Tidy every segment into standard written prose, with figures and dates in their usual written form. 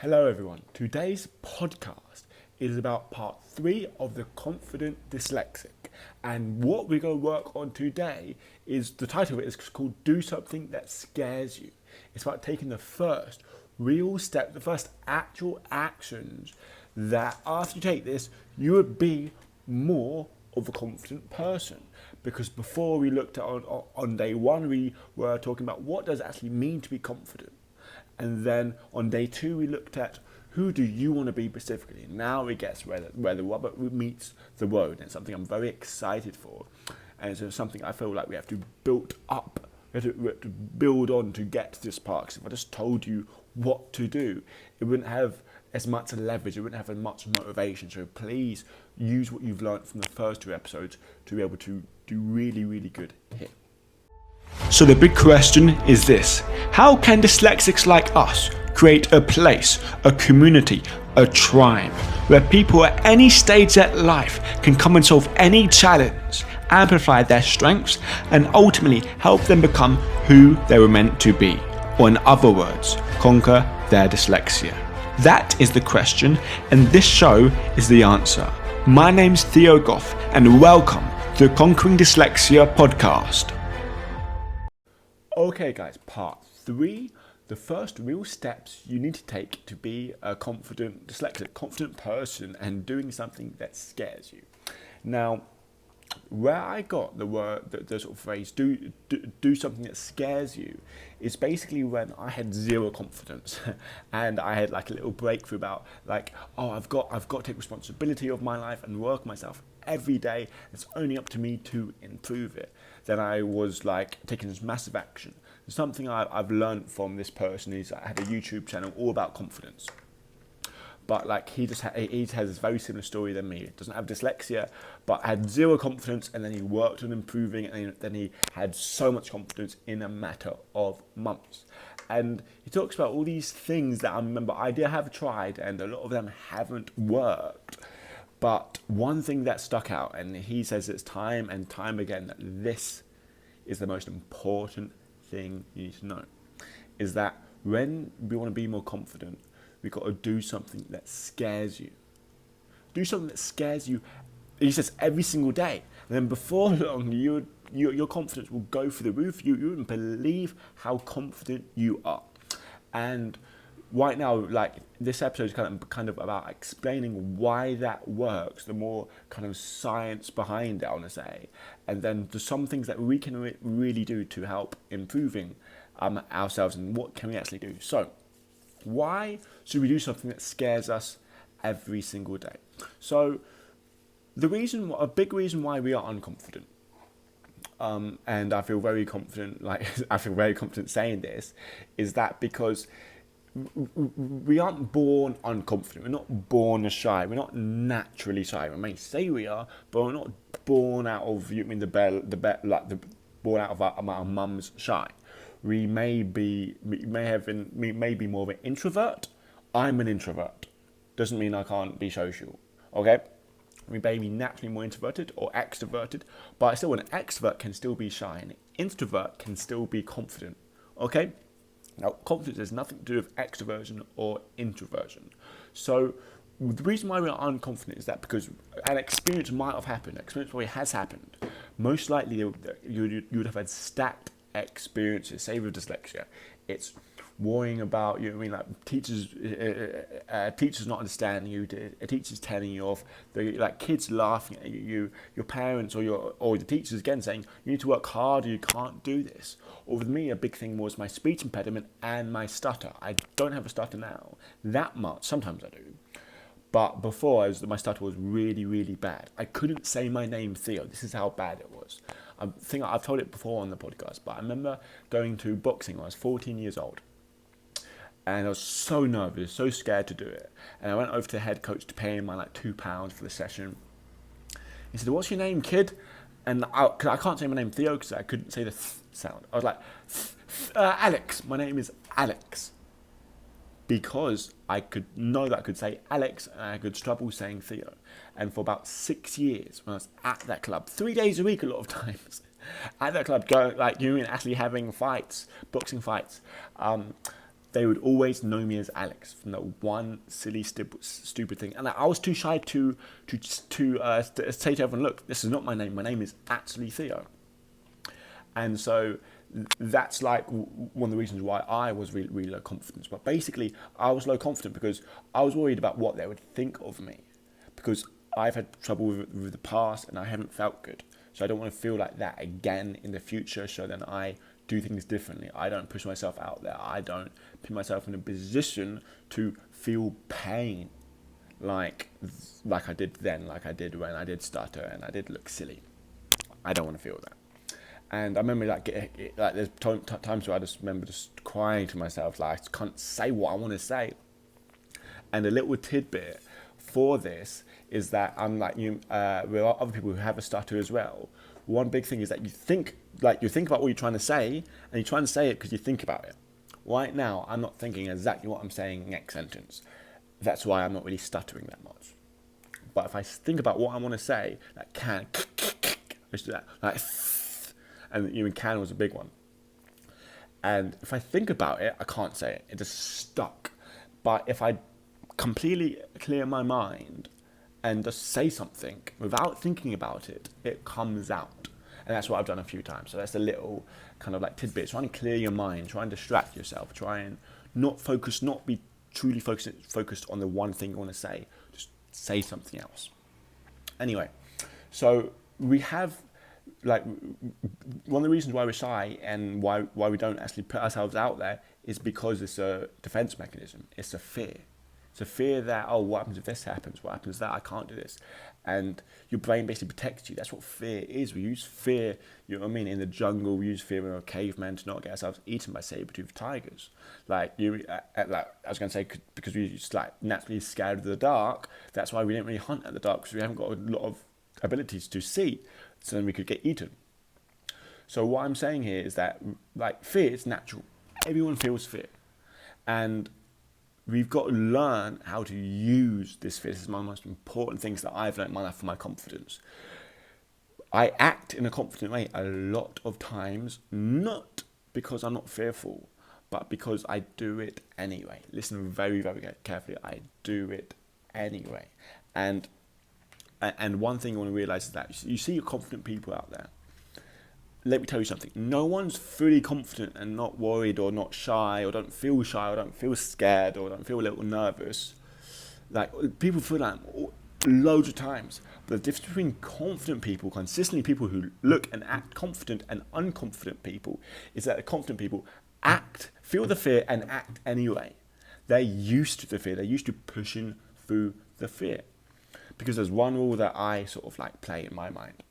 Hello everyone. Today's podcast is about part 3 of the Confident Dyslexic. And what we're going to work on today is, the title of it is called Do Something That Scares You. It's about taking the first real step, the first actual actions that after you take this, you would be more of a confident person. Because before we looked at on day 1, we were talking about what does it actually mean to be confident. And then on day 2, we looked at who do you want to be specifically. Now it gets where the rubber meets the road. And it's something I'm very excited for. And it's something I feel like we have to build up. We have to build on to get to this part. Because if I just told you what to do, it wouldn't have as much leverage. It wouldn't have as much motivation. So please use what you've learned from the first 2 episodes to be able to do really, really good here. So the big question is this: how can dyslexics like us create a place, a community, a tribe where people at any stage of life can come and solve any challenge, amplify their strengths, and ultimately help them become who they were meant to be? Or in other words, conquer their dyslexia. That is the question, and this show is the answer. My name's Theo Goff, and welcome to the Conquering Dyslexia podcast. Okay guys, part 3, the first real steps you need to take to be a confident dyslexic, confident person and doing something that scares you. Now, where I got the word, the sort of phrase, do something that scares you, is basically when I had zero confidence and I had like a little breakthrough about like, oh, I've got to take responsibility of my life and work myself every day. It's only up to me to improve it. Then I was like taking this massive action. Something I've learned from this person is I had a YouTube channel all about confidence. But like he has this very similar story than me. He doesn't have dyslexia, but had zero confidence, and then he worked on improving, and then he had so much confidence in a matter of months. And he talks about all these things that I remember I did have tried, and a lot of them haven't worked. But one thing that stuck out, and he says it's time and time again that this is the most important thing you need to know, is that when we want to be more confident, we've got to do something that scares you. Do something that scares you, he says, every single day. And then before long, your confidence will go through the roof. You wouldn't believe how confident you are. And right now, like this episode is kind of about explaining why that works, the more kind of science behind it, I want to say. And then there's some things that we can really do to help improving ourselves, and what can we actually do. So why should we do something that scares us every single day? So a big reason why we are unconfident, and I feel very confident, saying this, is that because we aren't born unconfident. We're not born shy. We're not naturally shy. We may say we are, but we're not born out of born out of our mum's shy. We may be more of an introvert. I'm an introvert. Doesn't mean I can't be social. Okay, we may be naturally more introverted or extroverted, but still, an extrovert can still be shy, and an introvert can still be confident. Okay. Now, confidence has nothing to do with extroversion or introversion. So the reason why we're unconfident is that because an experience might have happened, an experience probably has happened. Most likely you would have had stacked experiences. Say with dyslexia, it's worrying about teachers not understanding you, teachers telling you off, kids laughing at you, your parents or the teachers again saying you need to work harder, you can't do this. Or with me, a big thing was my speech impediment and my stutter. I don't have a stutter now that much. Sometimes I do. But before, my stutter was really, really bad. I couldn't say my name, Theo. This is how bad it was. I think I've told it before on the podcast, but I remember going to boxing when I was 14 years old. And I was so nervous, so scared to do it. And I went over to the head coach to pay him my £2 for the session. He said, "What's your name, kid?" And I can't say my name, Theo, because I couldn't say the th sound. I was like, Alex. My name is Alex. Because I could say Alex, and I could struggle saying Theo. And for about 6 years, when I was at that club, 3 days a week a lot of times, at that club, actually having fights, boxing fights, they would always know me as Alex from that one silly, stupid thing. And I was too shy to say to everyone, look, this is not my name. My name is actually Theo. And so that's like one of the reasons why I was really, really low confidence. But basically, I was low confident because I was worried about what they would think of me. Because I've had trouble with the past and I haven't felt good. So I don't want to feel like that again in the future. So then I do things differently. I don't push myself out there. I don't put myself in a position to feel pain like I did then, like I did when I did stutter and I did look silly. I don't want to feel that. And I remember there's times where I just remember just crying to myself, like I can't say what I want to say. And a little tidbit for this is that unlike you, with other people who have a stutter as well, one big thing is that you think about what you're trying to say, and you're trying to say it because you think about it. Right now, I'm not thinking exactly what I'm saying next sentence. That's why I'm not really stuttering that much. But if I think about what I want to say, like can, let's do that, like, and even can was a big one. And if I think about it, I can't say it. It just stuck. But if I completely clear my mind and just say something without thinking about it, it comes out. And that's what I've done a few times. So that's a little kind of like tidbit. Try and clear your mind. Try and distract yourself. Try and not be truly focused on the one thing you want to say. Just say something else. Anyway, so we have, like, one of the reasons why we're shy and why we don't actually put ourselves out there is because it's a defense mechanism. It's a fear. It's a fear that, oh, what happens if this happens? What happens if that? I can't do this. And your brain basically protects you. That's what fear is. We use fear, you know what I mean? In the jungle, we use fear when we're cavemen to not get ourselves eaten by saber-toothed tigers. Like I was going to say, because we're just like naturally scared of the dark, that's why we didn't really hunt at the dark, because we haven't got a lot of abilities to see, so then we could get eaten. So what I'm saying here is that, like, fear is natural. Everyone feels fear. And we've got to learn how to use this fear. This is one of the most important things that I've learned in my life for my confidence. I act in a confident way a lot of times, not because I'm not fearful, but because I do it anyway. Listen very, very carefully. I do it anyway. And one thing you want to realize is that you see confident people out there. Let me tell you something. No one's fully confident and not worried or not shy or don't feel shy or don't feel scared or don't feel a little nervous. Like, people feel that loads of times. But the difference between confident people, consistently people who look and act confident, and unconfident people is that the confident people feel the fear and act anyway. They're used to the fear. They're used to pushing through the fear. Because there's one rule that I sort of like play in my mind.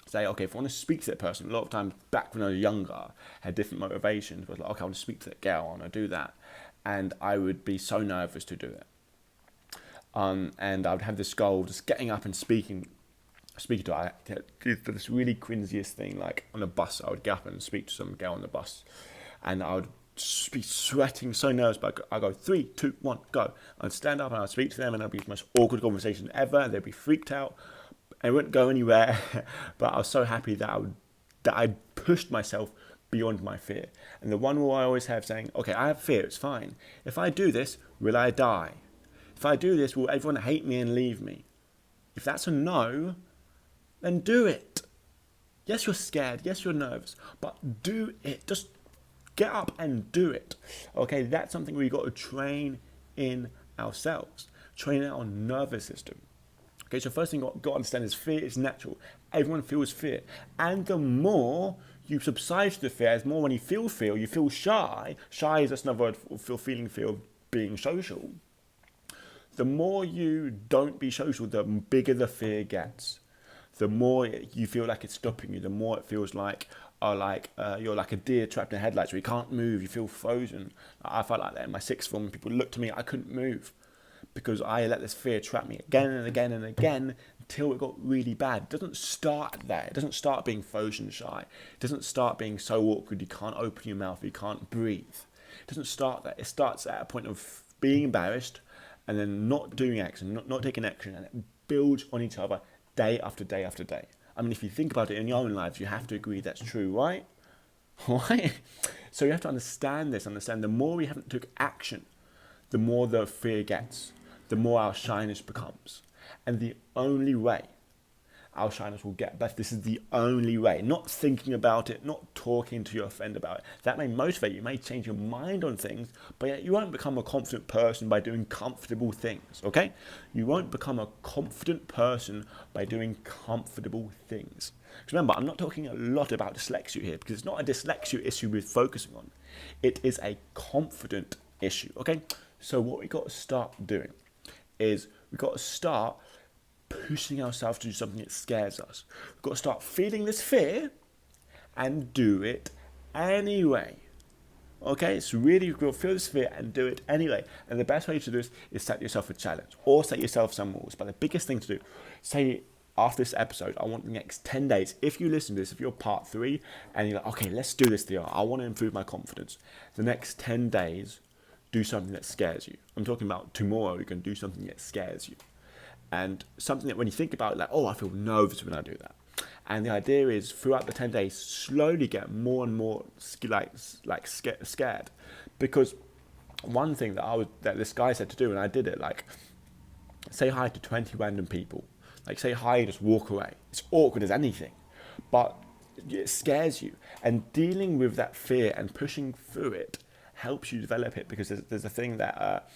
Say, okay, if I want to speak to that person, a lot of times back when I was younger, I had different motivations. I was like, okay, I want to speak to that girl, I want to do that. And I would be so nervous to do it. And I would have this goal of just getting up and speaking to her. I did this really cringiest thing, like on a bus, I would get up and speak to some girl on the bus. And I would be sweating, so nervous, but I go 3, 2, 1, go. I'd stand up and I'd speak to them, and it'd be the most awkward conversation ever. They'd be freaked out. It wouldn't go anywhere, but I was so happy that I pushed myself beyond my fear. And the one rule I always have saying, okay, I have fear, it's fine. If I do this, will I die? If I do this, will everyone hate me and leave me? If that's a no, then do it. Yes, you're scared. Yes, you're nervous, but do it. Just get up and do it. Okay, that's something we've got to train in ourselves. Train in our nervous system. Okay, so first thing you've got to understand is fear is natural. Everyone feels fear. And the more you subside to the fear, the more when you feel fear, you feel shy. Shy is just another word for feeling fear of being social. The more you don't be social, the bigger the fear gets. The more you feel like it's stopping you, the more it feels like you're like a deer trapped in headlights where you can't move, you feel frozen. I felt like that in my sixth form. People looked at me, I couldn't move, because I let this fear trap me again and again and again until it got really bad. It doesn't start there. It doesn't start being frozen shy. It doesn't start being so awkward you can't open your mouth, you can't breathe. It doesn't start there. It starts at a point of being embarrassed and then not doing action, not taking action, and it builds on each other day after day after day. I mean, if you think about it in your own lives, you have to agree that's true, right? Why? So you have to understand this, understand the more we haven't took action, the more the fear gets, the more our shyness becomes. And the only way our shyness will get better, this is the only way, not thinking about it, not talking to your friend about it. That may motivate you, may change your mind on things, but yet you won't become a confident person by doing comfortable things, okay? You won't become a confident person by doing comfortable things. Because remember, I'm not talking a lot about dyslexia here, because it's not a dyslexia issue we're focusing on. It is a confident issue, okay? So what we've got to start doing is we've got to start pushing ourselves to do something that scares us. We've got to start feeling this fear and do it anyway. Okay, it's really, you've got to feel this fear and do it anyway. And the best way to do this is set yourself a challenge or set yourself some rules. But the biggest thing to do, say after this episode, I want the next 10 days, if you listen to this, if you're part 3 and you're like, okay, let's do this, Theo, I want to improve my confidence. The next 10 days, do something that scares you. I'm talking about tomorrow, you can do something that scares you. And something that when you think about it, like, oh, I feel nervous when I do that. And the idea is throughout the 10 days, slowly get more and more scared. Because one thing that this guy said to do, and I did it, like, say hi to 20 random people. Like, say hi and just walk away. It's awkward as anything, but it scares you. And dealing with that fear and pushing through it helps you develop it, because there's a thing that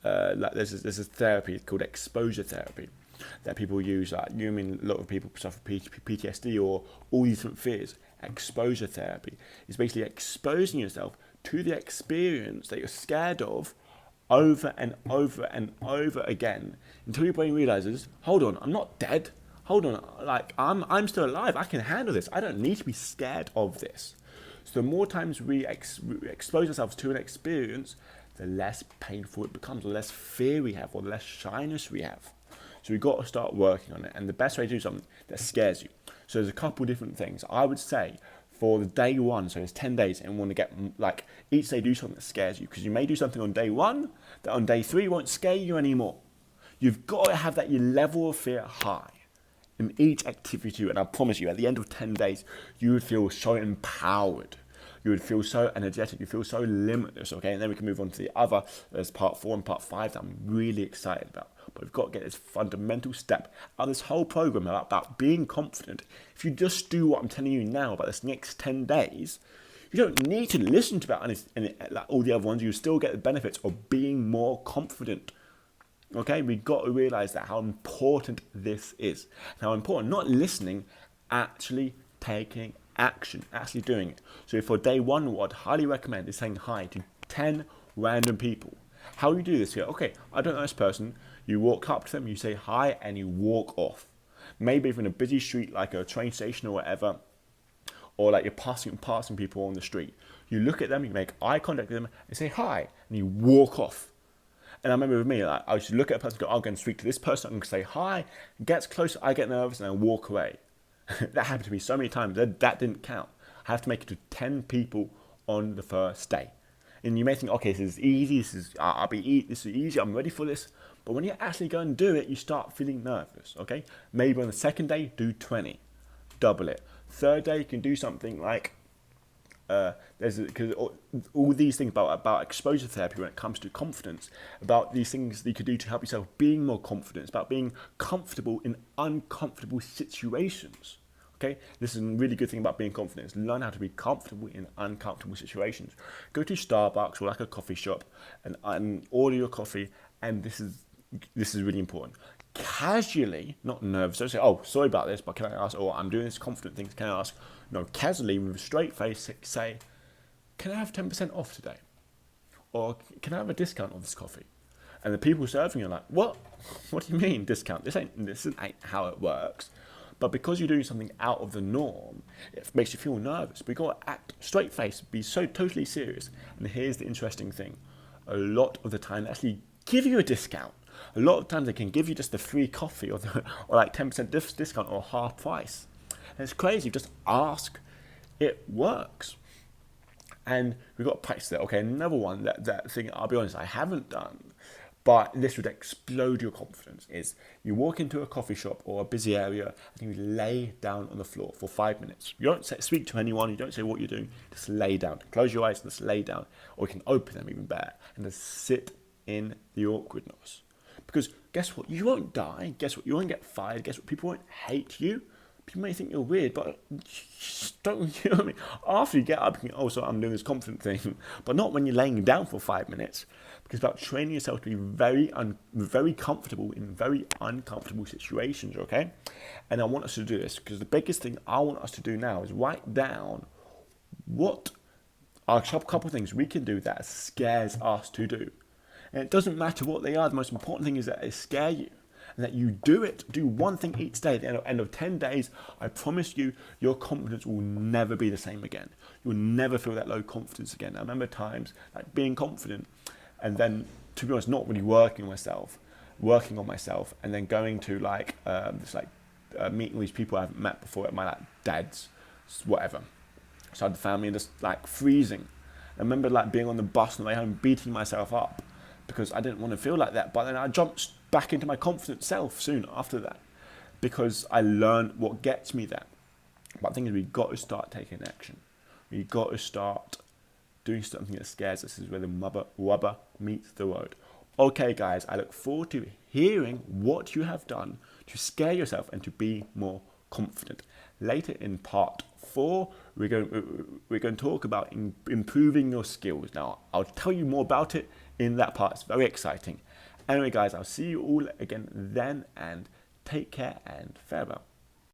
there's a therapy called exposure therapy that people use. Like, a lot of people suffer PTSD or all these different fears. Exposure therapy is basically exposing yourself to the experience that you're scared of over and over and over again until your brain realizes, hold on, I'm not dead. Hold on, like I'm still alive. I can handle this. I don't need to be scared of this. So the more times we expose ourselves to an experience, the less painful it becomes, the less fear we have, or the less shyness we have. So we've got to start working on it. And the best way to do something that scares you. So there's a couple different things. I would say for the day 1, so it's 10 days, and want to get, like, each day do something that scares you. Because you may do something on day 1 that on day 3 won't scare you anymore. You've got to have that your level of fear high in each activity. And I promise you, at the end of 10 days, you would feel so empowered. You would feel so energetic, you feel so limitless, okay? And then we can move on to the other, there's part 4 and part 5 that I'm really excited about. But we've got to get this fundamental step out of this whole program about being confident. If you just do what I'm telling you now about this next 10 days, you don't need to listen to about any like all the other ones. You still get the benefits of being more confident. Okay, we've got to realize that how important this is. How important, not listening, actually taking action, actually doing it. So for day 1, what I'd highly recommend is saying hi to 10 random people. How you do this here? Okay, I don't know this person. You walk up to them, you say hi, and you walk off. Maybe if you're in a busy street like a train station or whatever, or like you're passing people on the street. You look at them, you make eye contact with them, and say hi, and you walk off. And I remember with me, like, I used to look at a person, go, I'll go and speak to this person, I'm going to say hi, gets close, I get nervous, and I walk away. That happened to me so many times, that didn't count. I have to make it to 10 people on the first day. And you may think, okay, this is easy, this is easy, I'm ready for this. But when you actually go and do it, you start feeling nervous, okay? Maybe on the second day, do 20, double it. Third day, you can do something like, because all these things about exposure therapy when it comes to confidence, about these things that you could do to help yourself being more confident, it's about being comfortable in uncomfortable situations. Okay, this is a really good thing about being confident, is learn how to be comfortable in uncomfortable situations. Go to Starbucks or like a coffee shop and order your coffee, and this is really important. Casually, not nervous, don't say, oh, sorry about this, but can I ask, I'm doing this confident thing, can I ask? No, casually, with a straight face, say, can I have 10% off today? Or can I have a discount on this coffee? And the people serving you are like, what? What do you mean discount? This ain't how it works. But because you're doing something out of the norm, it makes you feel nervous. But you've got to act straight face, be so totally serious. And here's the interesting thing. A lot of the time, they actually give you a discount. A lot of times they can give you just the free coffee or like 10% discount or half price. And it's crazy, just ask, it works. And we've got to practice that. Okay, another one, that thing, I'll be honest, I haven't done, but this would explode your confidence, is you walk into a coffee shop or a busy area and you lay down on the floor for 5 minutes. You don't speak to anyone, you don't say what you're doing, just lay down. Close your eyes and just lay down. Or you can open them even better and just sit in the awkwardness. Because guess what? You won't die. Guess what? You won't get fired. Guess what? People won't hate you. People may think you're weird, but don't, you know what I mean? After you get up, you think, oh, so I'm doing this confident thing. But not when you're laying down for 5 minutes. Because it's about training yourself to be very comfortable in very uncomfortable situations, okay? And I want us to do this because the biggest thing I want us to do now is write down what are a couple of things we can do that scares us to do. And it doesn't matter what they are. The most important thing is that they scare you. And that you do it. Do one thing each day. At the end of 10 days, I promise you, your confidence will never be the same again. You'll never feel that low confidence again. I remember times like being confident and then, to be honest, not really working on myself, and then going to meeting these people I haven't met before at my dad's, whatever. So I had the family and just freezing. I remember being on the bus on the way home, beating myself up because I didn't want to feel like that. But then I jumped back into my confident self soon after that because I learned what gets me there. But the thing is, we've got to start taking action. We've got to start doing something that scares us. This is where the rubber meets the road. Okay, guys, I look forward to hearing what you have done to scare yourself and to be more confident. Later in part 4, we're going to talk about improving your skills. Now, I'll tell you more about it in that part. It's very exciting. Anyway, guys, I'll see you all again then, and take care and farewell.